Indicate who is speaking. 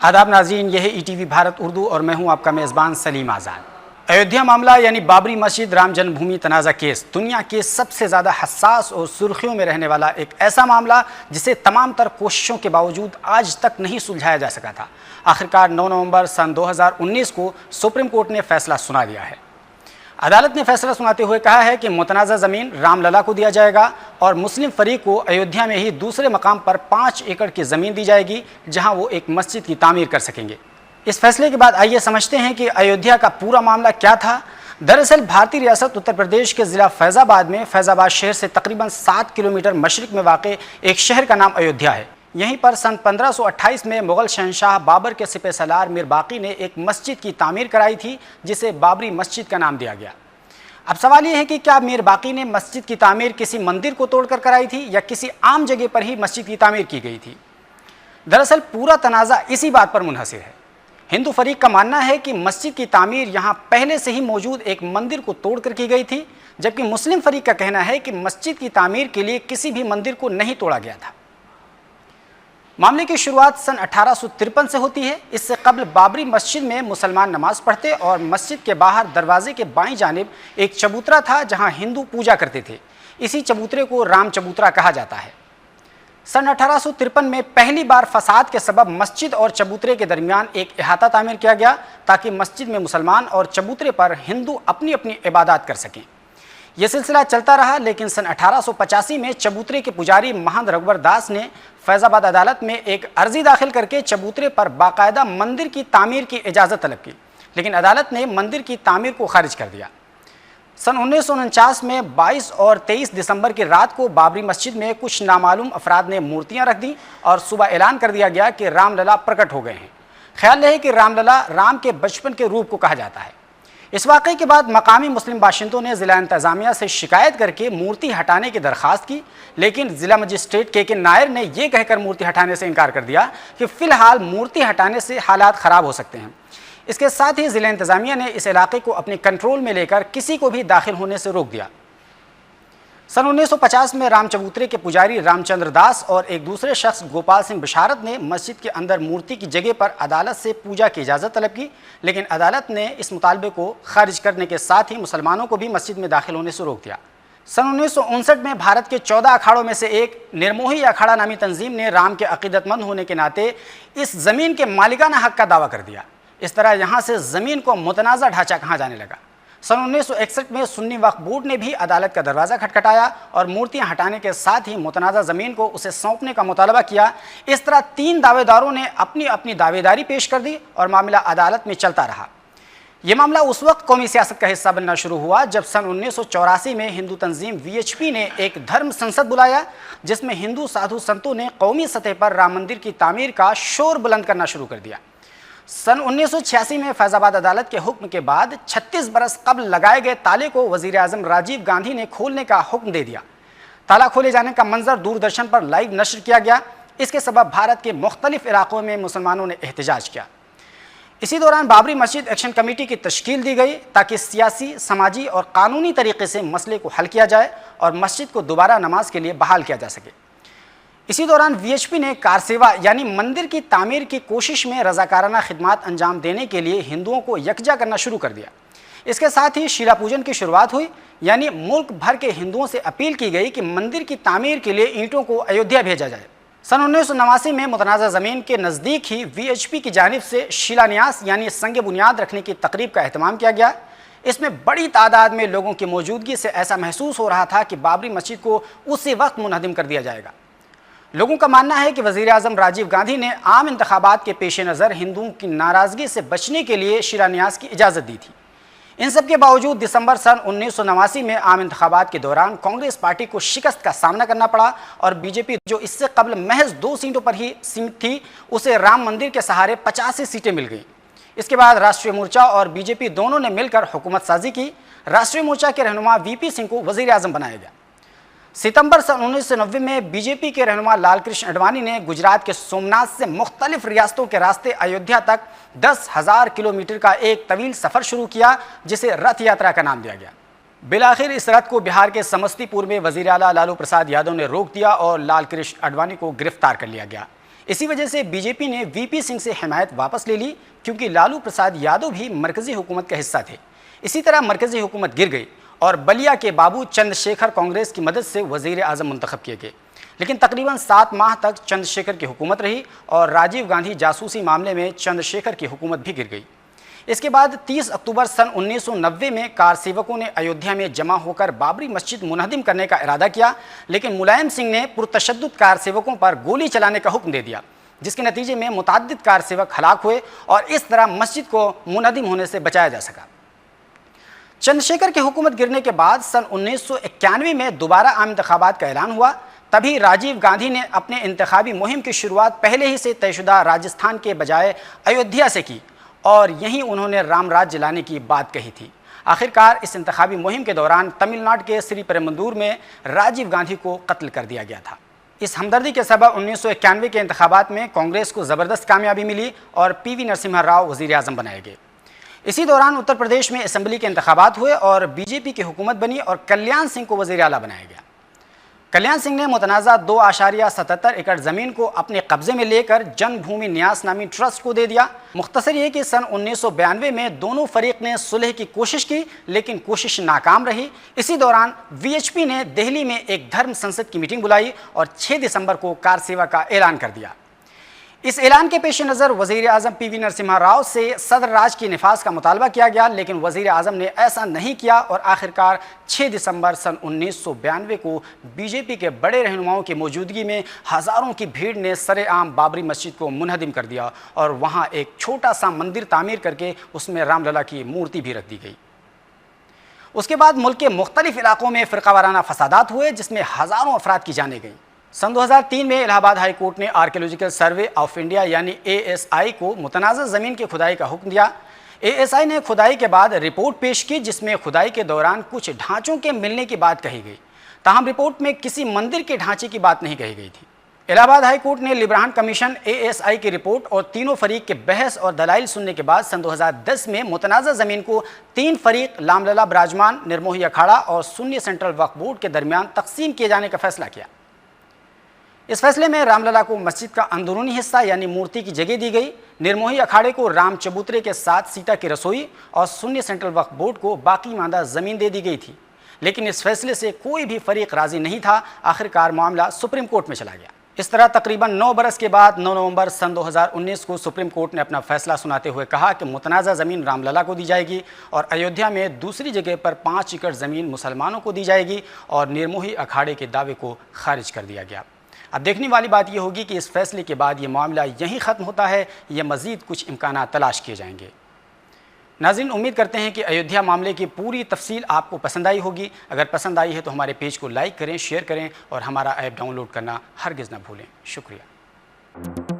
Speaker 1: आदाब नाज़रीन, यह है ETV भारत उर्दू और मैं हूं आपका मेज़बान सलीम आज़ाद। अयोध्या मामला यानी बाबरी मस्जिद राम जन्मभूमि तनाज़ा केस दुनिया के सबसे ज़्यादा हसास और सुर्खियों में रहने वाला एक ऐसा मामला जिसे तमाम तर कोशिशों के बावजूद आज तक नहीं सुलझाया जा सका था। आखिरकार 9 नवंबर सन 2019 को सुप्रीम कोर्ट ने फैसला सुना दिया है। अदालत ने फैसला सुनाते हुए कहा है कि मुतनाज़ा ज़मीन रामलला को दिया जाएगा और मुस्लिम फरीक को अयोध्या में ही दूसरे मकाम पर 5 एकड़ की ज़मीन दी जाएगी जहां वो एक मस्जिद की तामीर कर सकेंगे। इस फैसले के बाद आइए समझते हैं कि अयोध्या का पूरा मामला क्या था। दरअसल भारतीय रियासत उत्तर प्रदेश के ज़िला फैज़ाबाद में फैज़ाबाद शहर से तकरीबन 7 किलोमीटर मशरिक में वाक़े एक शहर का नाम अयोध्या है। यहीं पर सन 1528 में मुग़ल शहंशाह बाबर के सिपह सलार मीर बाक़ी ने एक मस्जिद की तामीर कराई थी जिसे बाबरी मस्जिद का नाम दिया गया। अब सवाल ये है कि क्या मीर बाक़ी ने मस्जिद की तामीर किसी मंदिर को तोड़कर कराई थी या किसी आम जगह पर ही मस्जिद की तामीर की गई थी। दरअसल पूरा तनाज़ा इसी बात पर मुनहसिर है। हिंदू फरीक का मानना है कि मस्जिद की तामीर यहाँ पहले से ही मौजूद एक मंदिर को तोड़कर की गई थी, जबकि मुस्लिम फरीक का कहना है कि मस्जिद की तामीर के लिए किसी भी मंदिर को नहीं तोड़ा गया था। मामले की शुरुआत सन 1853 से होती है। इससे कबल बाबरी मस्जिद में मुसलमान नमाज पढ़ते और मस्जिद के बाहर दरवाजे के बाईं जानिब एक चबूतरा था जहां हिंदू पूजा करते थे। इसी चबूतरे को राम चबूतरा कहा जाता है। सन 1853 में पहली बार फसाद के सबब मस्जिद और चबूतरे के दरमियान एक अहाता तामीर किया गया ताकि मस्जिद में मुसलमान और चबूतरे पर हिंदू अपनी अपनी इबादत कर सकें। यह सिलसिला चलता रहा, लेकिन सन 1885 में चबूतरे के पुजारी महंत रघुवर दास ने फैज़ाबाद अदालत में एक अर्जी दाखिल करके चबूतरे पर बाकायदा मंदिर की तामीर की इजाज़त तलब की, लेकिन अदालत ने मंदिर की तामीर को खारिज कर दिया। सन 1949 में 22 और 23 दिसंबर की रात को बाबरी मस्जिद में कुछ नामालूम अफराद ने मूर्तियां रख दी और सुबह ऐलान कर दिया गया कि रामलला प्रकट हो गए हैं। ख्याल है कि रामलला राम के बचपन के रूप को कहा जाता है। इस वाक़े के बाद मकामी मुस्लिम बाशिंदों ने ज़िला इंतज़ामिया से शिकायत करके मूर्ति हटाने की दरख्वास्त की, लेकिन ज़िला मजिस्ट्रेट के नायर ने यह कहकर मूर्ति हटाने से इनकार कर दिया कि फ़िलहाल मूर्ति हटाने से हालात ख़राब हो सकते हैं। इसके साथ ही ज़िला इंतज़ामिया ने इस इलाके को अपने कंट्रोल में लेकर किसी को भी दाखिल होने से रोक दिया। सन 1950 में राम चबूतरे के पुजारी रामचंद्र दास और एक दूसरे शख्स गोपाल सिंह बिशारत ने मस्जिद के अंदर मूर्ति की जगह पर अदालत से पूजा की इजाज़त तलब की, लेकिन अदालत ने इस मुतालबे को खारिज करने के साथ ही मुसलमानों को भी मस्जिद में दाखिल होने से रोक दिया। सन 1959 में भारत के 14 अखाड़ों में से एक निर्मोही अखाड़ा नामी तंजीम ने राम के अकीदतमंद होने के नाते इस ज़मीन के मालिकाना हक़ का दावा कर दिया। इस तरह यहाँ से ज़मीन को मुतनाज़ा ढांचा कहा जाने लगा। सन 1961 में सुन्नी वक्फ बोर्ड ने भी अदालत का दरवाज़ा खटखटाया और मूर्तियां हटाने के साथ ही मुतनाज़ा ज़मीन को उसे सौंपने का मुतालबा किया। इस तरह 3 दावेदारों ने अपनी अपनी दावेदारी पेश कर दी और मामला अदालत में चलता रहा। यह मामला उस वक्त कौमी सियासत का हिस्सा बनना शुरू हुआ जब सन 1984 में हिंदू तंजीम VHP ने एक धर्म संसद बुलाया, जिसमें हिंदू साधु संतों ने कौमी सतह पर राम मंदिर की तामीर का शोर बुलंद करना शुरू कर दिया। सन 1986 में फैज़ाबाद अदालत के हुक्म के बाद 36 बरस कबल लगाए गए ताले को वज़ीर आज़म राजीव गांधी ने खोलने का हुक्म दे दिया। ताला खोले जाने का मंजर दूरदर्शन पर लाइव नश्र किया गया। इसके सबब भारत के मुख्तलिफ इलाकों में मुसलमानों ने एहतजाज किया। इसी दौरान बाबरी मस्जिद एक्शन कमेटी की तश्कील दी गई ताकि सियासी, समाजी और कानूनी तरीके से मसले को हल किया जाए और मस्जिद को दोबारा नमाज के लिए बहाल किया जा सके। इसी दौरान VHP ने कारसेवा यानी मंदिर की तामीर की कोशिश में रज़ाकाराना खिदमात अंजाम देने के लिए हिंदुओं को यकजा करना शुरू कर दिया। इसके साथ ही शीला पूजन की शुरुआत हुई, यानी मुल्क भर के हिंदुओं से अपील की गई कि मंदिर की तामीर के लिए ईंटों को अयोध्या भेजा जाए। सन 1989 में मुतनाज़ा ज़मीन के नज़दीक ही VHP की जानिब से शिलान्यास यानी संग बुनियाद रखने की तकरीब का एहतमाम किया गया। इसमें बड़ी तादाद में लोगों की मौजूदगी से ऐसा महसूस हो रहा था कि बाबरी मस्जिद को उसी वक्त मुनहदिम कर दिया जाएगा। लोगों का मानना है कि वज़ीर आज़म राजीव गांधी ने आम इंतखाबात के पेश नज़र हिंदुओं की नाराज़गी से बचने के लिए शिलान्यास की इजाज़त दी थी। इन सब के बावजूद दिसंबर सन 1989 में आम इंतखाबात के दौरान कांग्रेस पार्टी को शिकस्त का सामना करना पड़ा और BJP, जो इससे कबल महज 2 सीटों पर ही सीमित थी, उसे राम मंदिर के सहारे 85 सीटें मिल गईं। इसके बाद राष्ट्रीय मोर्चा और BJP दोनों ने मिलकर हुकूमत साजी की। राष्ट्रीय मोर्चा के रहनुमा VP सिंह को वज़ीर आज़म बनाया गया। सितंबर सन 1990 में BJP के रहनुमा लाल कृष्ण अडवाणी ने गुजरात के सोमनाथ से मुख्तलिफ रियासतों के रास्ते अयोध्या तक 10,000 किलोमीटर का एक तवील सफ़र शुरू किया, जिसे रथ यात्रा का नाम दिया गया। बिलाखिर इस रथ को बिहार के समस्तीपुर में वज़ीर आला लालू प्रसाद यादव ने रोक दिया और लाल कृष्ण अडवाणी को गिरफ्तार कर लिया गया। اسی وجہ سے بی جے پی نے وی پی سنگھ سے حمایت واپس لے لی، کیونکہ لالو پرساد یادو بھی مرکزی حکومت کا حصہ تھے۔ اسی طرح مرکزی حکومت گر گئی اور بلیا کے بابو چندر شیکھر کانگریس کی مدد سے وزیر اعظم منتخب کیے گئے، لیکن تقریباً 7 ماہ تک چندر شیکھر کی حکومت رہی اور راجیو گاندھی جاسوسی معاملے میں چندر شیکھر کی حکومت بھی گر گئی۔ اس کے بعد 30 اکتوبر سن 1990 میں کار سیوکوں نے ایودھیا میں جمع ہو کر بابری مسجد منہدم کرنے کا ارادہ کیا، لیکن ملائم سنگھ نے پرتشدد کار سیوکوں پر گولی چلانے کا حکم دے دیا، جس کے نتیجے میں متعدد کار سیوک ہلاک ہوئے اور اس طرح مسجد کو منہدم ہونے سے بچایا جا سکا۔ چندر شیکھر کی حکومت گرنے کے بعد سن 1991 میں دوبارہ عام انتخابات کا اعلان ہوا۔ تبھی راجیو گاندھی نے اپنے انتخابی مہم کی شروعات پہلے ہی سے طے شدہ راجستھان کے بجائے ایودھیا سے کی اور یہیں انہوں نے رام راج لانے کی بات کہی تھی۔ آخرکار اس انتخابی مہم کے دوران تمل ناڈو کے سری پرمندور میں راجیو گاندھی کو قتل کر دیا گیا تھا۔ اس ہمدردی کے سبب 1991 کے انتخابات میں کانگریس کو زبردست کامیابی ملی اور پی وی نرسمہا راؤ وزیر اعظم بنائے گئے۔ اسی دوران اتر پردیش میں اسمبلی کے انتخابات ہوئے اور بی جے پی کی حکومت بنی اور کلیان سنگھ کو وزیر اعلیٰ بنایا گیا۔ کلیان سنگھ نے متنازع 2.77 ایکڑ زمین کو اپنے قبضے میں لے کر جن بھومی نیاس نامی ٹرسٹ کو دے دیا۔ مختصر یہ کہ سن 1992 میں دونوں فریق نے صلح کی کوشش کی، لیکن کوشش ناکام رہی۔ اسی دوران وی ایچ پی نے دہلی میں ایک دھرم سنسد کی میٹنگ بلائی اور 6 دسمبر کو کار سیوا کا اعلان کر دیا۔ اس اعلان کے پیش نظر وزیر اعظم پی وی نرسمہا راؤ سے صدر راج کی نفاذ کا مطالبہ کیا گیا، لیکن وزیر اعظم نے ایسا نہیں کیا اور آخرکار 6 دسمبر سن 1992 کو بی جے پی کے بڑے رہنماؤں کی موجودگی میں ہزاروں کی بھیڑ نے سر عام بابری مسجد کو منہدم کر دیا اور وہاں ایک چھوٹا سا مندر تعمیر کر کے اس میں رام للا کی مورتی بھی رکھ دی گئی۔ اس کے بعد ملک کے مختلف علاقوں میں فرقہ وارانہ فسادات ہوئے، جس میں ہزاروں افراد کی جانیں گئیں۔ سن 2003 میں الہ آباد ہائی کورٹ نے آرکیولوجیکل سروے آف انڈیا یعنی ASI کو متنازع زمین کی کھدائی کا حکم دیا۔ ASI نے کھدائی کے بعد رپورٹ پیش کی، جس میں کھدائی کے دوران کچھ ڈھانچوں کے ملنے کی بات کہی گئی، تاہم رپورٹ میں کسی مندر کے ڈھانچے کی بات نہیں کہی گئی تھی۔ الہ آباد ہائی کورٹ نے لیبرہان کمیشن، ASI کی رپورٹ اور تینوں فریق کے بحث اور دلائل سننے کے بعد سن 2010 میں متنازع زمین کو 3 فریق رام للا براجمان، نرموہی اکھاڑا اور سنی سینٹرل وقف بورڈ کے درمیان تقسیم کیے جانے کا فیصلہ کیا۔ اس فیصلے میں رام للا کو مسجد کا اندرونی حصہ یعنی مورتی کی جگہ دی گئی، نرموہی اکھاڑے کو رام چبوترے کے ساتھ سیتا کی رسوئی اور سنی سینٹرل وقف بورڈ کو باقی ماندہ زمین دے دی گئی تھی، لیکن اس فیصلے سے کوئی بھی فریق راضی نہیں تھا۔ آخرکار معاملہ سپریم کورٹ میں چلا گیا۔ اس طرح تقریباً 9 برس کے بعد 9 نومبر سن 2019 کو سپریم کورٹ نے اپنا فیصلہ سناتے ہوئے کہا کہ متنازع زمین رام للا کو دی جائے گی اور ایودھیا میں دوسری جگہ پر 5 ایکڑ زمین مسلمانوں کو دی جائے گی اور نرموہی اکھاڑے کے دعوے کو خارج کر دیا گیا۔ اب دیکھنے والی بات یہ ہوگی کہ اس فیصلے کے بعد یہ معاملہ یہیں ختم ہوتا ہے یا مزید کچھ امکانات تلاش کیے جائیں گے۔ ناظرین، امید کرتے ہیں کہ ایودھیا معاملے کی پوری تفصیل آپ کو پسند آئی ہوگی۔ اگر پسند آئی ہے تو ہمارے پیج کو لائک کریں، شیئر کریں اور ہمارا ایپ ڈاؤن لوڈ کرنا ہرگز نہ بھولیں۔ شکریہ۔